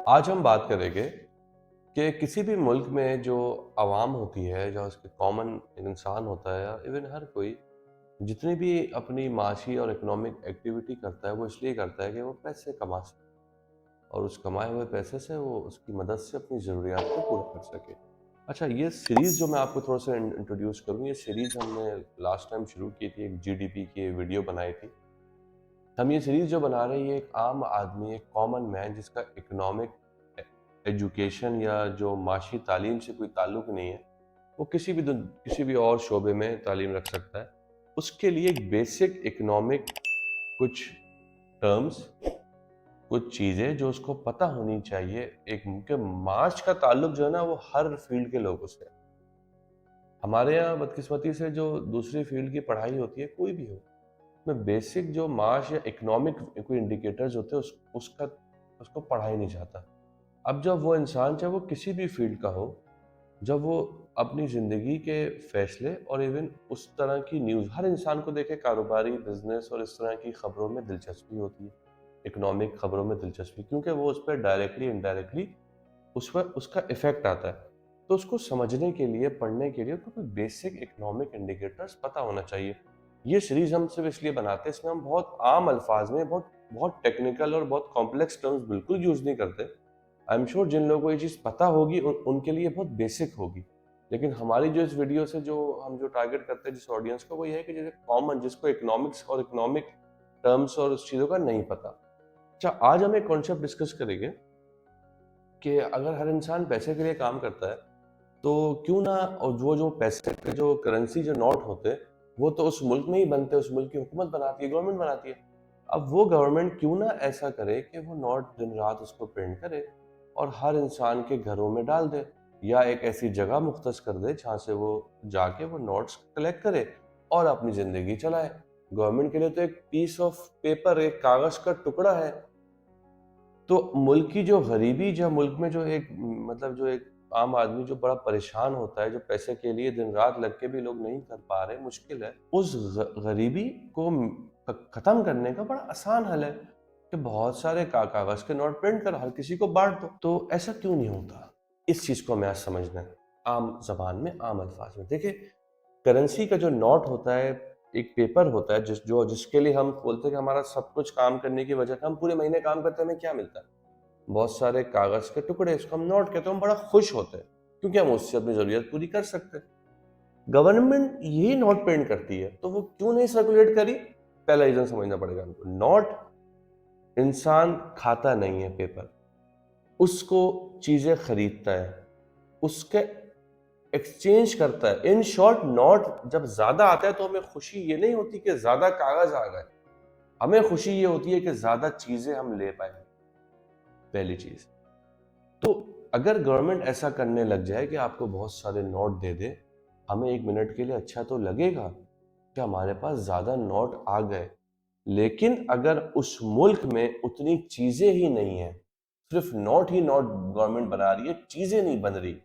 आज हम बात करेंगे कि किसी भी मुल्क में जो आवाम होती है, जो उसके कॉमन इंसान होता है या इवन हर कोई जितनी भी अपनी माशी और इकोनॉमिक एक्टिविटी करता है वो इसलिए करता है कि वो पैसे कमा सके और उस कमाए हुए पैसे से वो उसकी मदद से अपनी ज़रूरियात को पूरा कर सके। अच्छा, ये सीरीज़ जो मैं आपको थोड़ा सा इंट्रोड्यूस करूँ, ये सीरीज़ हमने लास्ट टाइम शुरू की थी, एक जीडीपी की वीडियो बनाई थी। हम ये सीरीज़ जो बना रहे हैं, ये एक आम आदमी, एक कॉमन मैन जिसका इकोनॉमिक एजुकेशन या जो माशी तालीम से कोई ताल्लुक नहीं है, वो किसी भी और शोबे में तालीम रख सकता है। उसके लिए एक बेसिक इकोनॉमिक कुछ टर्म्स, कुछ चीज़ें जो उसको पता होनी चाहिए। एक के मार्च का ताल्लुक जो है ना, वो हर फील्ड के लोगों से है। हमारे यहाँ बदकिस्मती से जो दूसरी फील्ड की पढ़ाई होती है, कोई भी हो, में बेसिक जो मार्च या इकोनॉमिक कोई इंडिकेटर्स होते हैं उसको पढ़ा ही नहीं जाता। अब जब वो इंसान, चाहे वो किसी भी फील्ड का हो, जब वो अपनी ज़िंदगी के फैसले और इवन उस तरह की न्यूज़, हर इंसान को देखे कारोबारी बिजनेस और इस तरह की खबरों में दिलचस्पी होती है, इकोनॉमिक खबरों में दिलचस्पी, क्योंकि वो उस पर डायरेक्टली इनडायरेक्टली उस पर उसका इफेक्ट आता है। तो उसको समझने के लिए, पढ़ने के लिए उसको कोई बेसिक इकोनॉमिक इंडिकेटर्स पता होना चाहिए। ये सीरीज हम सिर्फ इसलिए बनाते हैं, इसमें हम बहुत आम अल्फाज में बहुत बहुत टेक्निकल और बहुत कॉम्प्लेक्स टर्म्स बिल्कुल यूज नहीं करते। आई एम श्योर जिन लोगों को ये चीज़ पता होगी उनके लिए बहुत बेसिक होगी। लेकिन हमारी जो इस वीडियो से जो टारगेट करते हैं जिस ऑडियंस को, वो ये है कि जैसे कॉमन, जिसको इकोनॉमिक्स और इकोनॉमिक टर्म्स और उस चीज़ों का नहीं पता। अच्छा, आज हम एक कॉन्सेप्ट डिस्कस करेंगे कि अगर हर इंसान पैसे के लिए काम करता है, तो क्यों ना, और वो जो पैसे के जो करेंसी जो नोट होते हैं, वो तो उस मुल्क में ही बनते हैं, उस मुल्क की हुकूमत बनाती है, गवर्नमेंट बनाती है। अब वो गवर्नमेंट क्यों ना ऐसा करे कि वो नोट दिन रात उसको प्रिंट करे और हर इंसान के घरों में डाल दे, या एक ऐसी जगह मुख्तस कर दे जहाँ से वो जाके वो नोट्स कलेक्ट करे और अपनी ज़िंदगी चलाए। गवर्नमेंट के लिए तो एक पीस ऑफ पेपर, एक कागज़ का टुकड़ा है। तो मुल्क की जो गरीबी, जो मुल्क में जो एक मतलब जो एक आम आदमी जो बड़ा परेशान होता है, जो पैसे के लिए दिन रात लग के भी लोग नहीं कर पा रहे, मुश्किल है, उस गरीबी को खत्म करने का बड़ा आसान हल है कि बहुत सारे कागज के नोट प्रिंट कर हर किसी को बांट दो। तो ऐसा क्यों नहीं होता, इस चीज को हमें आज समझना है। आम जबान में, आम अल्फाज में देखिए, करेंसी का जो नोट होता है, एक पेपर होता है जिसके लिए हम बोलते हैं कि हमारा सब कुछ काम करने की वजह से हम पूरे महीने काम करते हैं, हमें क्या मिलता है? बहुत सारे कागज के टुकड़े, इसको हम नोट कहते हैं। हम बड़ा खुश होते हैं क्योंकि हम उससे अपनी जरूरत पूरी कर सकते हैं। गवर्नमेंट यही नोट प्रिंट करती है, तो वो क्यों नहीं सर्कुलेट करी? पहला रीजन समझना पड़ेगा हमको। नोट, इंसान खाता नहीं है पेपर, उसको चीजें खरीदता है, उसके एक्सचेंज करता है। इन शॉर्ट, नोट जब ज्यादा आता है तो हमें खुशी ये नहीं होती कि ज्यादा कागज आ गए, हमें खुशी ये होती है कि ज्यादा चीजें हम ले पाए। पहली चीज तो, अगर गवर्नमेंट ऐसा करने लग जाए कि आपको बहुत सारे नोट दे दे, हमें एक मिनट के लिए अच्छा तो लगेगा कि हमारे पास ज्यादा नोट आ गए। लेकिन अगर उस मुल्क में उतनी चीजें ही नहीं है, सिर्फ नोट ही नोट गवर्नमेंट बना रही है, चीजें नहीं बन रही,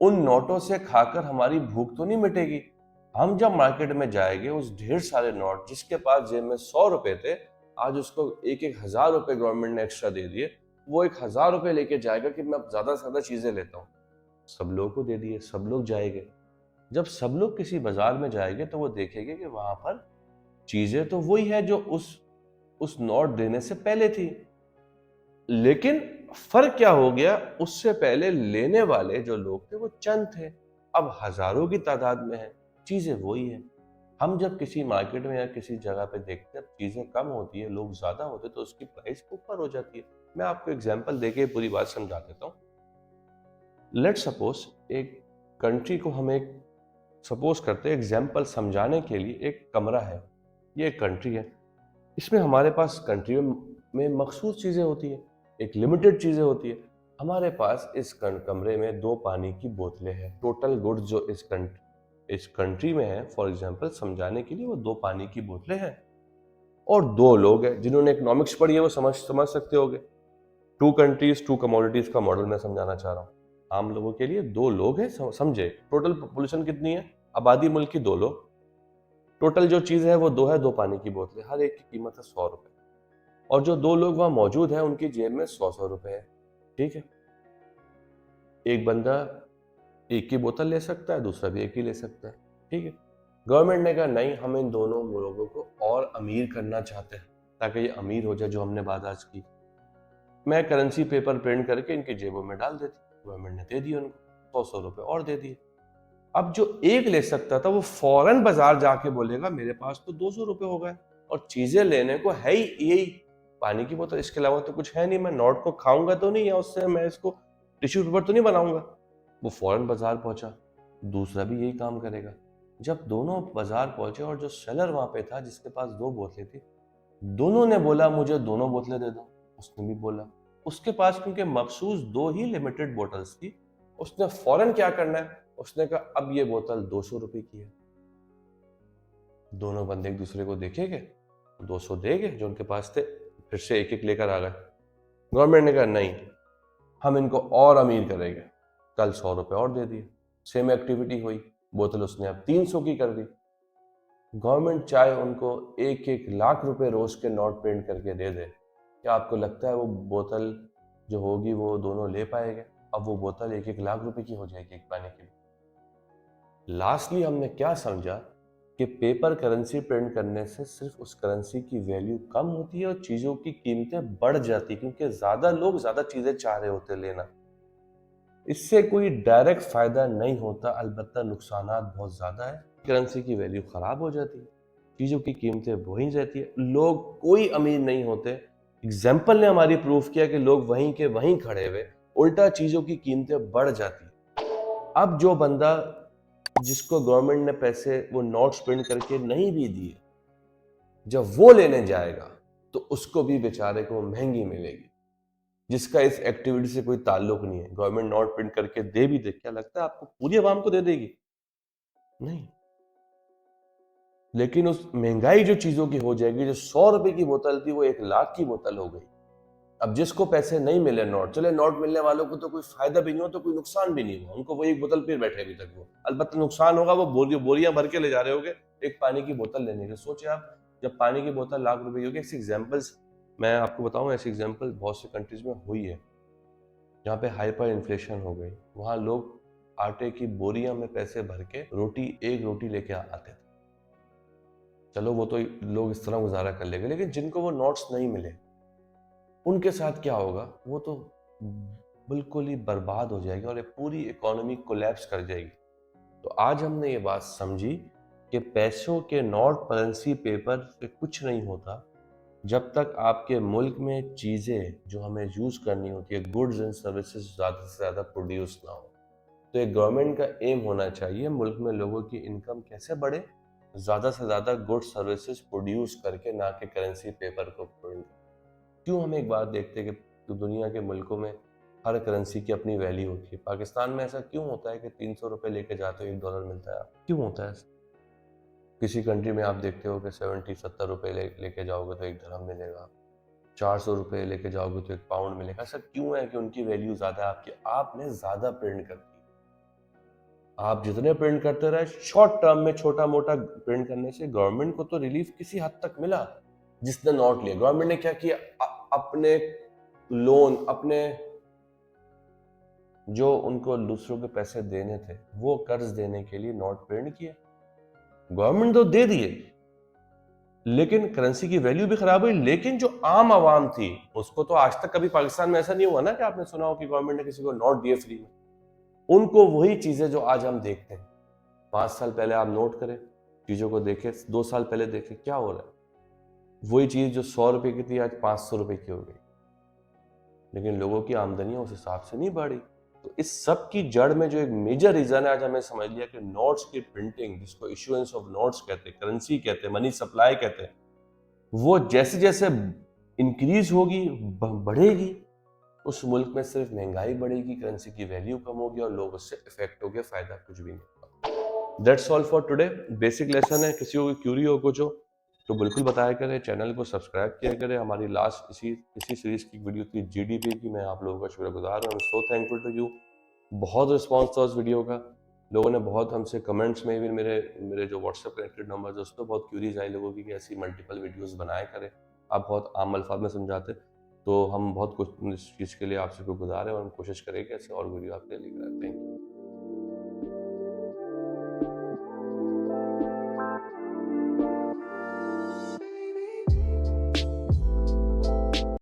उन नोटों से खाकर हमारी भूख तो नहीं मिटेगी। हम जब मार्केट में जाएंगे, उस ढेर सारे नोट, जिसके पास जेब में 100 रुपए थे, आज उसको एक एक हजार रुपए गवर्नमेंट ने एक्स्ट्रा दे दिए, वो 1,000 रुपए लेके जाएगा कि मैं अब ज्यादा से ज्यादा चीजें लेता हूँ। सब लोगों को दे दिए, सब लोग जाएंगे। जब सब लोग किसी बाजार में जाएंगे तो वो देखेंगे कि वहां पर चीजें तो वही है जो उस नोट देने से पहले थी, लेकिन फर्क क्या हो गया? उससे पहले लेने वाले जो लोग थे वो चंद थे, अब हजारों की तादाद में है, चीजें वही है। हम जब किसी मार्केट में या किसी जगह पे देखते हैं, चीजें कम होती है, लोग ज्यादा होते, तो उसकी प्राइस ऊपर हो जाती है। मैं आपको एग्जांपल देके पूरी बात समझा देता हूँ। लेट सपोज, एक कंट्री को हम एक सपोज करते हैं, एग्जांपल समझाने के लिए, एक कमरा है, ये एक कंट्री है। इसमें हमारे पास कंट्री में मखसूस चीज़ें होती है, एक लिमिटेड चीज़ें होती है। हमारे पास इस कमरे में 2 पानी की बोतलें हैं। टोटल गुड्स जो इस कंट्री में है, फॉर एग्जांपल समझाने के लिए, वो 2 पानी की बोतलें हैं। और 2 लोग हैं, जिन्होंने इकोनॉमिक्स पढ़ी है वो समझ समझ सकते होंगे। 2 कंट्रीज 2 कमोडिटीज का मॉडल मैं समझाना चाह रहा हूँ। आम लोगों के लिए 2 लोग हैं, समझे? टोटल पॉपुलेशन कितनी है? आबादी मुल्क की 2 लोग। टोटल जो चीज़ है वो 2 है, 2 पानी की बोतलें, हर एक की कीमत है 100 रुपए। और जो दो लोग वहां मौजूद हैं उनकी जेब में 100-100 रुपए है। ठीक है, एक बंदा एक की बोतल ले सकता है, दूसरा भी एक ही ले सकता है। ठीक है, गवर्नमेंट ने कहा नहीं, हम इन दोनों लोगों को और अमीर करना चाहते हैं ताकि ये अमीर हो जाए, जो हमने बात आज की। मैं करेंसी पेपर प्रिंट करके इनकी जेबों में डाल देती। गवर्नमेंट ने दे दिए उनको 100-100 रुपए और दे दिए। अब जो एक ले सकता था वो फौरन बाजार जाके बोलेगा मेरे पास तो 200 रुपए हो गए और चीजें लेने को है ही यही, पानी की बोतल, इसके अलावा तो कुछ है नहीं, मैं नोट को खाऊंगा तो नहीं, या उससे मैं इसको टिश्यू पेपर तो नहीं बनाऊंगा। वो फौरन बाजार पहुंचा, दूसरा भी यही काम करेगा। जब दोनों बाजार पहुंचे और जो सेलर वहां पे था जिसके पास 2 बोतलें थी, दोनों ने बोला मुझे दोनों बोतलें दे दो। उसने भी बोला, उसके पास क्योंकि मखसूस 2 ही लिमिटेड बोतल्स थी, उसने फौरन क्या करना है, उसने कहा अब ये बोतल 200 रुपए की है। दोनों बंदे एक दूसरे को देखेंगे, 200 देंगे जो उनके पास थे, फिर से एक एक लेकर आ गए। गवर्नमेंट ने कहा नहीं, हम इनको और अमीर करेंगे, कल 100 रुपए और दे दिए। सेम एक्टिविटी हुई, बोतल उसने अब 300 की कर दी। गवर्नमेंट चाहे उनको 1-1 लाख रुपए रोज के नोट प्रिंट करके दे दे, क्या आपको लगता है वो बोतल जो होगी वो दोनों ले पाएंगे? अब वो बोतल 1-1 लाख रुपए की हो जाएगी एक पानी की। लास्टली हमने क्या समझा कि पेपर करेंसी प्रिंट करने से सिर्फ उस करेंसी की वैल्यू कम होती है और चीजों की कीमतें बढ़ जाती है, क्योंकि ज्यादा लोग ज्यादा चीजें चाह रहे होते लेना। इससे कोई डायरेक्ट फायदा नहीं होता, अलबत्ता नुकसानात बहुत ज्यादा है। करेंसी की वैल्यू खराब हो जाती है, चीजों की कीमतें वहीं रहती है, लोग कोई अमीर नहीं होते। एग्जाम्पल ने हमारी प्रूफ किया कि लोग वहीं के वहीं खड़े हुए, उल्टा चीजों की कीमतें बढ़ जाती है। अब जो बंदा जिसको गवर्नमेंट ने पैसे वो नोट्स प्रिंट करके नहीं भी दिए, जब वो लेने जाएगा तो उसको भी बेचारे को महंगी मिलेगी, जिसका इस एक्टिविटी से कोई ताल्लुक नहीं है। गवर्नमेंट नोट प्रिंट करके दे भी दे, क्या लगता है आपको पूरी आवाम को दे देगी? नहीं। लेकिन उस महंगाई जो चीजों की हो जाएगी, जो 100 रुपए की बोतल थी वो 1 लाख की बोतल हो गई। अब जिसको पैसे नहीं मिले, नोट चले, नोट मिलने वालों को तो कोई फायदा भी नहीं हो, तो कोई नुकसान भी नहीं हुआ, उनको वो एक बोतल पे बैठे अभी तक। वो अलबत्ता नुकसान होगा, वो बोरियां भर के ले जा रहे होंगे एक पानी की बोतल लेने के। सोचिए आप, जब पानी की बोतल लाख रुपए की होगी। ऐसी एग्जाम्पल्स मैं आपको बताऊं, ऐसी एग्जाम्पल बहुत से कंट्रीज में हुई है जहाँ पे हाइपर इन्फ्लेशन हो गई। वहां लोग आटे की बोरियां में पैसे भर के एक रोटी लेके आते थे। चलो वो तो लोग इस तरह गुजारा कर लेंगे, लेकिन जिनको वो नोट्स नहीं मिले उनके साथ क्या होगा? वो तो बिल्कुल ही बर्बाद हो जाएगी और ये पूरी इकोनॉमी कोलैप्स कर जाएगी। तो आज हमने ये बात समझी कि पैसों के नोट, करेंसी, पेपर से कुछ नहीं होता जब तक आपके मुल्क में चीज़ें जो हमें यूज़ करनी होती है, गुड्स एंड सर्विसेज, ज़्यादा से ज़्यादा प्रोड्यूस ना हो। तो एक गवर्नमेंट का एम होना चाहिए मुल्क में लोगों की इनकम कैसे बढ़े, ज़्यादा से ज़्यादा गुड्स सर्विसेज प्रोड्यूस करके, ना कि करेंसी पेपर को प्रिंट। क्यों हम एक बात देखते हैं कि दुनिया के मुल्कों में हर करेंसी की अपनी वैल्यू होती है, पाकिस्तान में ऐसा क्यों होता है कि 300 रुपये लेके जाते हो $1 मिलता है? क्यों होता है ऐसा? किसी कंट्री में आप देखते हो कि 70-70 रुपये लेके जाओगे तो 1 दिरहम मिलेगा, 400 रुपये लेके जाओगे तो 1 पाउंड मिलेगा। ऐसा क्यों है कि उनकी वैल्यू ज़्यादा है आपकी? आपने ज़्यादा प्रिंट कर दी। आप जितने प्रिंट करते रहे, शॉर्ट टर्म में छोटा मोटा प्रिंट करने से गवर्नमेंट को तो रिलीफ किसी हद तक मिला। जिसने नोट लिया, गवर्नमेंट ने क्या किया, अपने लोन, अपने जो उनको दूसरों के पैसे देने थे वो कर्ज देने के लिए नोट प्रिंट किए। गवर्नमेंट तो दे दिए, लेकिन करेंसी की वैल्यू भी खराब हुई। लेकिन जो आम आवाम थी उसको तो आज तक कभी पाकिस्तान में ऐसा नहीं हुआ ना कि आपने सुना हो कि गवर्नमेंट ने किसी को नोट दिए फ्री में। उनको वही चीजें जो आज हम देखते हैं, 5 साल पहले आप नोट करें, चीजों को देखें, 2 साल पहले देखें, क्या हो रहा है? वही चीज जो 100 रुपए की थी आज 500 रुपए की हो गई, लेकिन लोगों की आमदनियां उस हिसाब से नहीं बढ़ी। तो इस सब की जड़ में जो एक मेजर रीजन है, आज हमें समझ लिया कि नोट्स की प्रिंटिंग, जिसको इशुएंस ऑफ नोट्स कहते हैं, करेंसी कहते हैं, मनी सप्लाई कहते हैं, वो जैसे जैसे इंक्रीज होगी, बढ़ेगी, उस मुल्क में सिर्फ महंगाई बढ़ेगी, करेंसी की वैल्यू कम होगी और लोग उससे इफेक्ट हो गए, फायदा कुछ भी नहीं होगा। That's all for today. Basic lesson है, किसी को क्यूरी हो कुछ हो तो बिल्कुल बताया करें, चैनल को सब्सक्राइब किया करें। हमारी लास्ट इसी सीरीज की वीडियो थी जीडीपी की। मैं आप लोगों का शुक्रगुजार हूँ, सो थैंकफुल टू यू। बहुत रिस्पॉन्स था उस वीडियो का, लोगों ने बहुत हमसे कमेंट्स में भी, मेरे जो व्हाट्सएप कनेक्टेड नंबर है उस पर बहुत क्यूरीज आई लोगों की कि ऐसी मल्टीपल वीडियोस बनाया करें। आप बहुत आम अल्फाज में समझाते। तो हम बहुत कुछ इस चीज़ के लिए आपसे शुक्रगुज़ार हैं और हम कोशिश करेंगे ऐसे और वीडियो आपके लिए लेकर आएँ। Thank you.